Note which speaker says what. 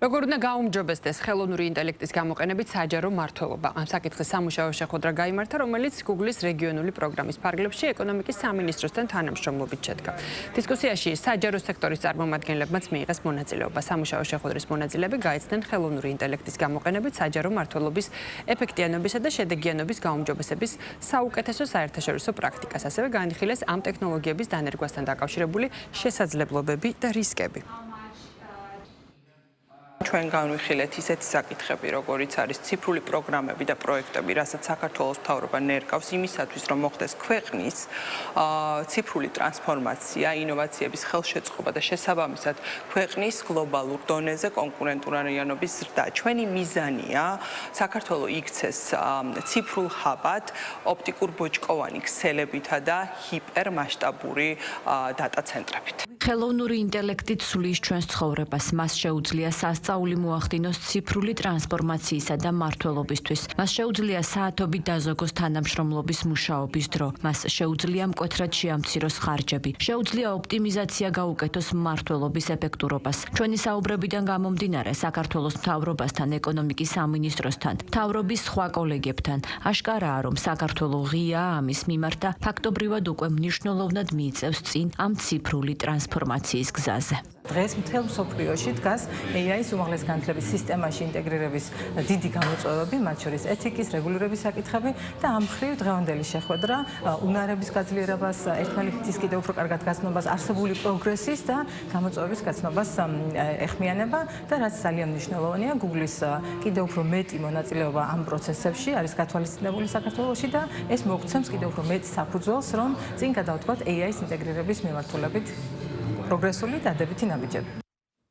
Speaker 1: როგორ უნდა გაუმჯობესდეს ხელოვნური ინტელექტის გამოყენებით საჯარო მმართველობა? ამ საკითხის სამუშაო შეხვედრა გაიმართა, რომელიც Google-ის რეგიონული პროგრამის ფარგლებში ეკონომიკის სამინისტროსთან თანამშრომლობით შედგა. დისკუსიაში საჯარო სექტორის წარმომადგენლებმაც მიიღეს მონაწილეობა. სამუშაო შეხვედრის მონაწილეები გაეცნენ ხელოვნური ინტელექტის გამოყენებით საჯარო მმართველობის ეფექტიანობისა და შედეგიანობის გაუმჯობესების საუკეთესო საერთაშორისო პრაქტიკას, ასევე განიხილეს ამ ტექნოლოგიების დანერგვასთან დაკავშირებული შესაძლებლობები და რისკები.
Speaker 2: ჩვენ განვიხილეთ ისეთი საკითხები, როგორიც არის ციფრული პროგრამები და პროექტები, რასაც საქართველოს მთავრობა ნერგავს იმისათვის, რომ მოხდეს ქვეყნის ციფრული ტრანსფორმაცია, ინოვაციების ხელშეწყობა და შესაბამისად ქვეყნის გლობალურ დონეზე კონკურენტულობის ზრდა. ჩვენი მიზანია საქართველო იქცეს ციფრულ ჰაბად, ოპტიკურ ბოჭკოვანი ქსელებითა და ჰიპერმასშტაბური დატა ცენტრებით.
Speaker 3: ხელოვნური ინტელექტი ცვლის ჩვენს ცხოვრებას, მას შეუძლია სასწაული მოახდინოს ციფრული ტრანსფორმაციისა და მმართველობისთვის. მას შეუძლია საათობით დაზოგოს თანამშრომლობის მუშაობის დრო. მას შეუძლია მკვეთრად შეამციროს ხარჯები. შეუძლია ოპტიმიზაცია გაუკეთოს მმართველობის ეფექტურობას. ჩვენი საუბრებიდან გამომდინარე, საქართველოს მთავრობასთან, ეკონომიკის სამინისტროსთან, მთავრობის სხვა კოლეგებთან აშკარაა, რომ საქართველო ღიაა ამის მიმართ და ფაქტობრივად უკვე მნიშვნელოვნად მიიწევს წინ ამ ციფრული ტრანსფორმაციის გზაზე.
Speaker 4: დღეს მთელ მსოფლიოში დგას AI-ის უმაღლეს განათლების სისტემაში ინტეგრირების დიდი გამოწვევები, მათ შორის ეთიკის, რეგულირების საკითხები და ამ მხრივ დღევანდელი შეხვედრა უნარების გაძლიერებას, ერთმანეთის კიდევ უფრო კარგად გაცნობას, არსებული პროგრესის და გამოწვევების გაცნობას ეხმიანება და რაც ძალიან მნიშვნელოვანია, Google-ის კიდევ უფრო მეტი მონაწილეობა ამ პროცესებში არის გათვალისწინებული საქართველოში და ეს მოგცემს კიდევ უფრო მეტ საფუძველს, რომ წინ გადავთქვათ AI-ის ინტეგრირების მიმართულებით პროგრესული დადებითი ნაბიჯები.